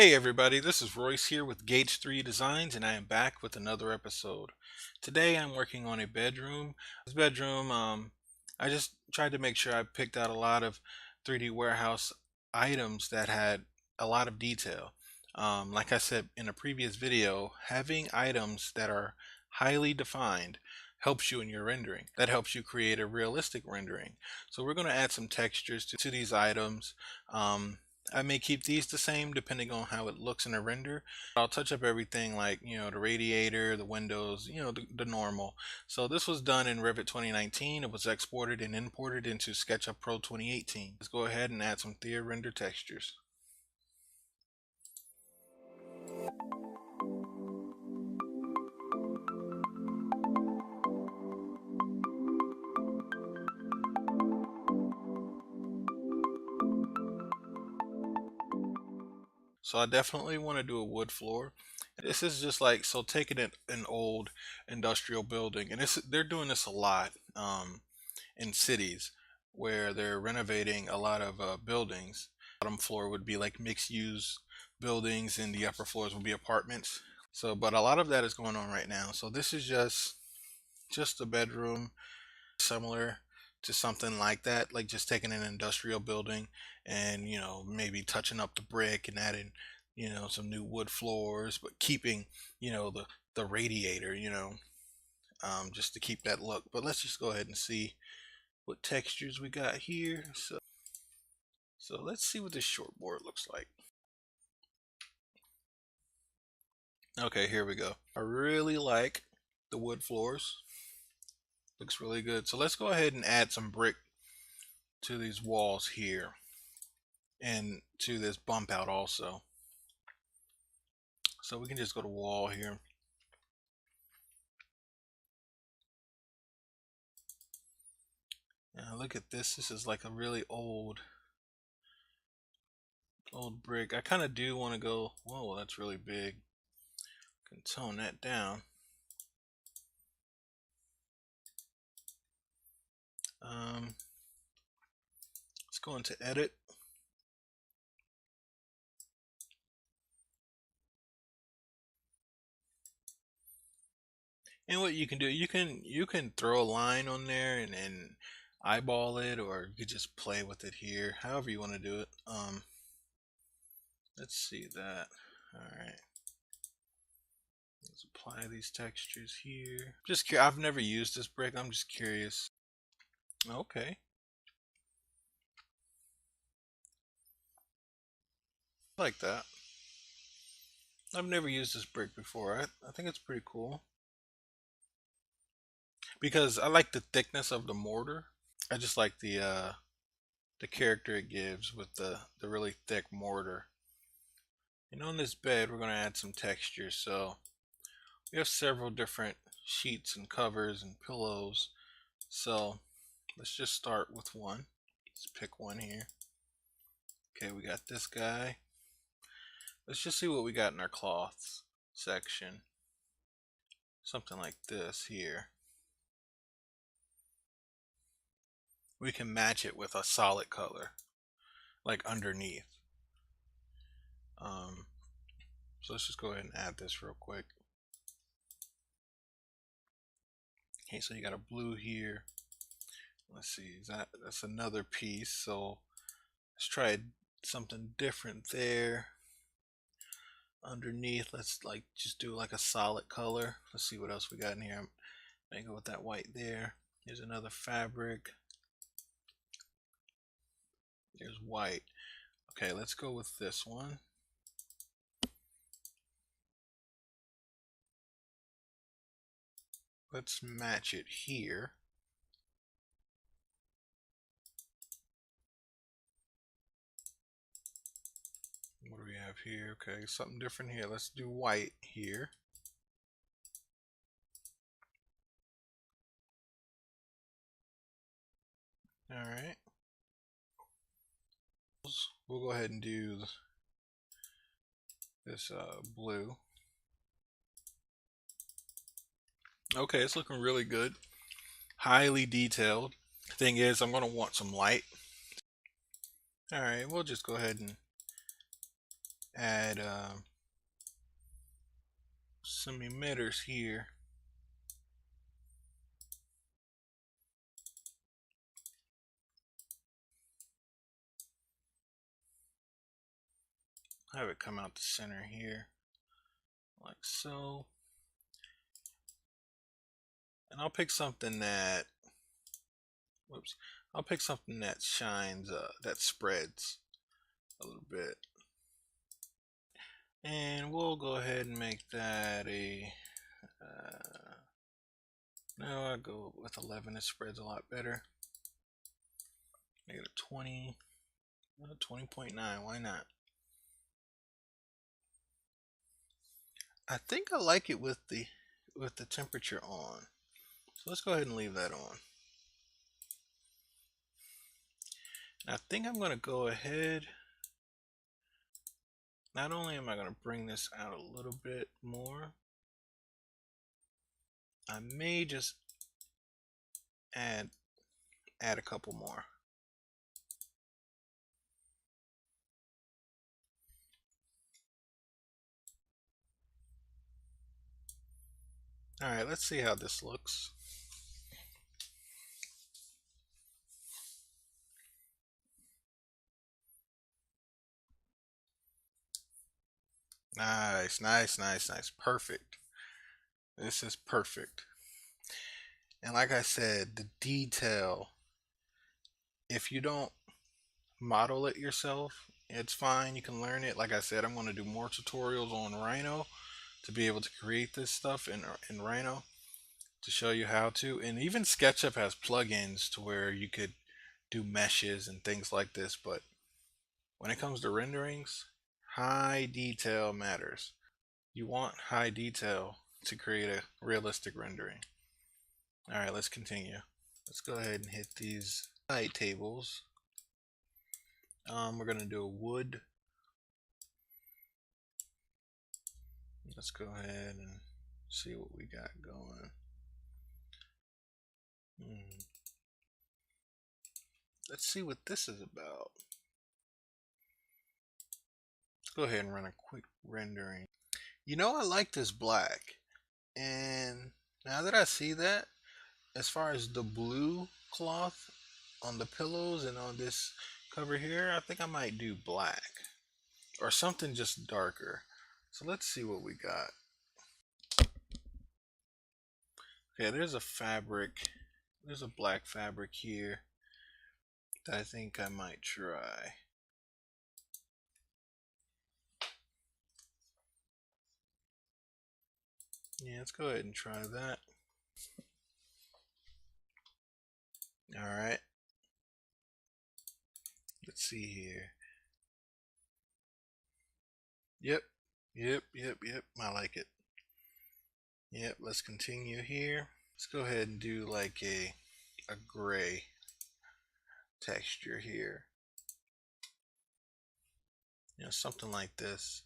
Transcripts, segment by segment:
Hey everybody, this is Royce here with Gauge 3 Designs, and I am back with another episode. Today I'm working on a bedroom. This bedroom, I just tried to make sure I picked out a lot of 3D warehouse items that had a lot of detail. Like I said in a previous video, having items that are highly defined helps you in your rendering. That helps you create a realistic rendering. So we're going to add some textures to these items. I may keep these the same depending on how it looks in a render. I'll touch up everything like, the radiator, the windows, the normal. So this was done in Revit 2019. It was exported and imported into SketchUp Pro 2018. Let's go ahead and add some Thea Render textures. So I definitely want to do a wood floor. This is just like, so taking an old industrial building, and they're doing this a lot in cities where they're renovating a lot of buildings. Bottom floor would be like mixed use buildings, and the upper floors would be apartments. So, but a lot of that is going on right now. So this is just a bedroom similar to something like that, like just taking an industrial building and maybe touching up the brick and adding some new wood floors, but keeping the radiator, just to keep that look. But let's just go ahead and see what textures we got here. So let's see what this shortboard looks like. Okay, here we go. I really like the wood floors. Looks really good. So let's go ahead and add some brick to these walls here and to this bump out also. So we can just go to wall here. Now look at this. This is like a really old brick. I kind of do want to go, whoa, that's really big. Can tone that down. Let's go into edit. And what you can do, you can throw a line on there and eyeball it, or you could just play with it here, however you want to do it. Let's see that. All right. Let's apply these textures here. I've never used this brick. I'm just curious. Okay. Like that. I've never used this brick before. I think it's pretty cool because I like the thickness of the mortar. I just like the character it gives with the really thick mortar. And on this bed, we're going to add some texture. So we have several different sheets and covers and pillows. So let's just start with one. Let's pick one here. Okay, we got this guy. Let's just see what we got in our cloths section. Something like this here. We can match it with a solid color, like underneath. So let's just go ahead and add this real quick. Okay, so you got a blue here. Let's see, that's another piece. So let's try something different there. Underneath, let's just do like a solid color. Let's see what else we got in here. I'm gonna go with that white there. Here's another fabric. There's white. Okay, let's go with this one. Let's match it here. What do we have here? Okay, something different here. Let's do white here. All right. We'll go ahead and do this blue. Okay, it's looking really good. Highly detailed. Thing is, I'm going to want some light. All right, we'll just go ahead and add some emitters here. Have it come out the center here, like so. And I'll pick something that, whoops, I'll pick something that shines, that spreads a little bit. And we'll go ahead and make that a, no, I'll go with 11, it spreads a lot better. Make it a 20, 20.9, why not? I think I like it with the temperature on. So let's go ahead and leave that on. And I think I'm going to go ahead, not only am I going to bring this out a little bit more, I may just add a couple more. Alright, let's see how this looks. Nice, nice, nice, nice. Perfect. This is perfect. And like I said, the detail, if you don't model it yourself, it's fine. You can learn it. Like I said, I'm going to do more tutorials on Rhino to be able to create this stuff in Rhino to show you how to. And even SketchUp has plugins to where you could do meshes and things like this. But when it comes to renderings, high detail matters. You want high detail to create a realistic rendering. Alright, let's continue. Let's go ahead and hit these side tables. We're going to do a wood. Let's go ahead and see what we got going. Let's see what this is about. Let's go ahead and run a quick rendering. You know, I like this black. And now that I see that, as far as the blue cloth on the pillows and on this cover here, I think I might do black or something just darker. So let's see what we got. Okay, there's a fabric. There's a black fabric here that I think I might try. Yeah, let's go ahead and try that. Alright. Let's see here. Yep. I like it. Yep, let's continue here. Let's go ahead and do like a gray texture here. You know, something like this.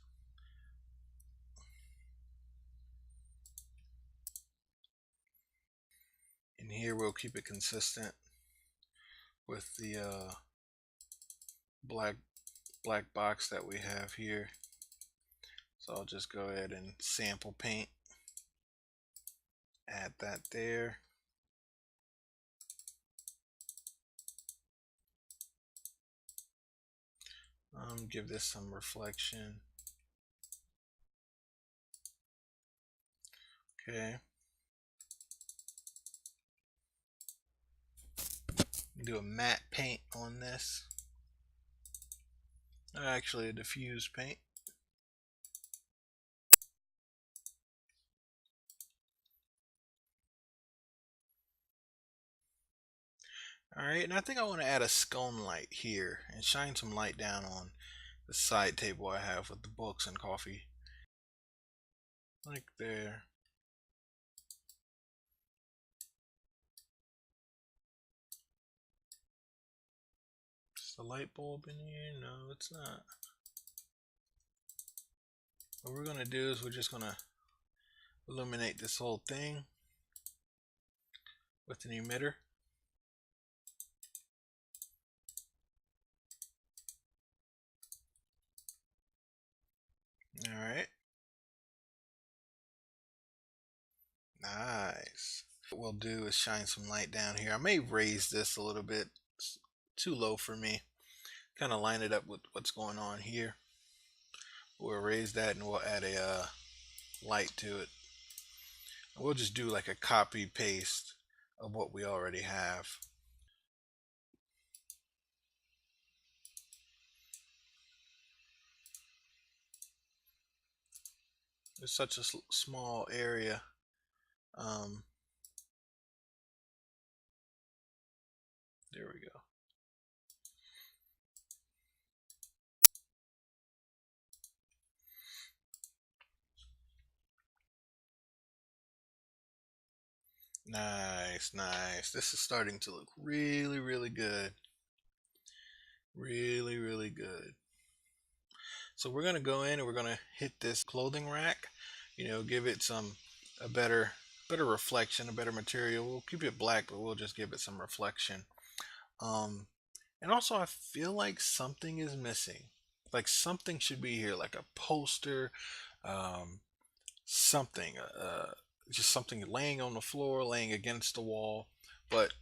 And here we'll keep it consistent with the black box that we have here. So I'll just go ahead and sample paint. Add that there. Give this some reflection. Okay. Do a matte paint on this. Actually, a diffuse paint. Alright, and I think I want to add a scone light here and shine some light down on the side table I have with the books and coffee. Like there. Is the light bulb in here? No, it's not. What we're going to do is we're just going to illuminate this whole thing with an emitter. Nice. What we'll do is shine some light down here. I may raise this a little bit. It's too low for me. Kind of line it up with what's going on here. We'll raise that and we'll add a light to it. We'll just do like a copy paste of what we already have. It's such a small area. There we go. Nice, nice. This is starting to look really, really good. Really, really good. So we're gonna go in and we're gonna hit this clothing rack, give it a better reflection, a better material. We'll keep it black, but we'll just give it some reflection. Um, and also I feel like something is missing. Like something should be here, like a poster, um, something, just something laying on the floor, laying against the wall. But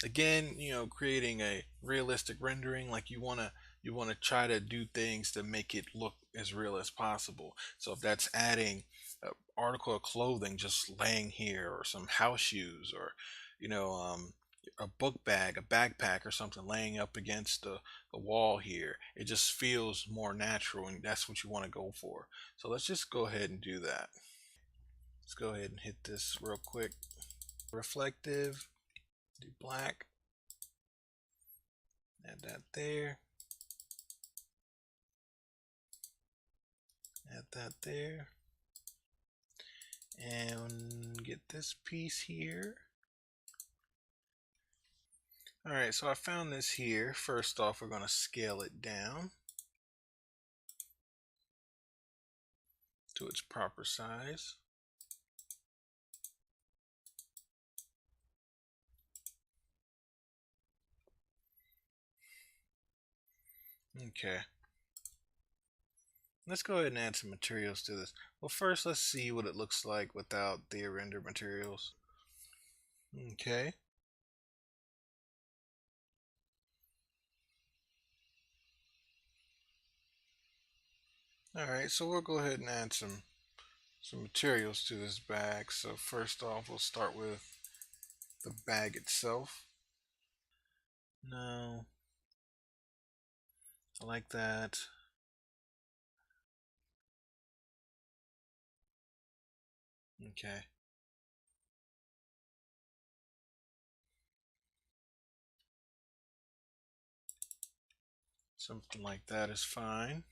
again, creating a realistic rendering, like you want to try to do things to make it look as real as possible. So if that's adding an article of clothing just laying here, or some house shoes, or you know um, a book bag, a backpack, or something laying up against the wall here, it just feels more natural, and that's what you want to go for. So let's just go ahead and do that. Let's go ahead and hit this real quick. Reflective, do black, add that there, add that there, and get this piece here. All right, so I found this here. First off, we're going to scale it down to its proper size. Okay. Let's go ahead and add some materials to this. Well, first, let's see what it looks like without the render materials. Okay. All right, so we'll go ahead and add some materials to this bag. So first off, we'll start with the bag itself. No, I like that. Okay. Something like that is fine.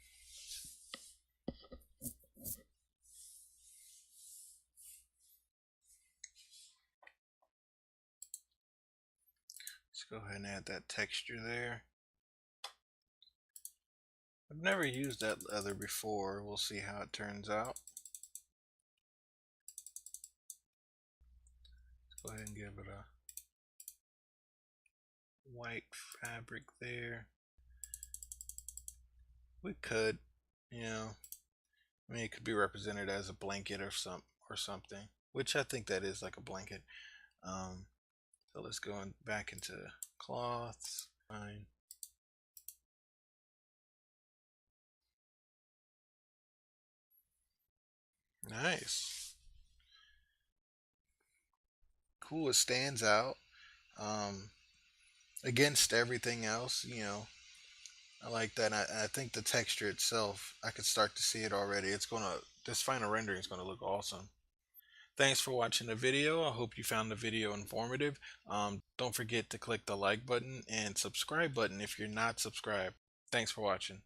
Let's go ahead and add that texture there. I've never used that leather before. We'll see how it turns out. Let's go ahead and give it a white fabric there. We could, I mean, it could be represented as a blanket or something, which I think that is like a blanket. So let's go back into cloths. Fine. Nice. Cool. It stands out um, against everything else. I like that. I think the texture itself, I could start to see it already. This final rendering is gonna look awesome. Thanks for watching the video. I hope you found the video informative. Don't forget to click the like button and subscribe button if you're not subscribed. Thanks for watching.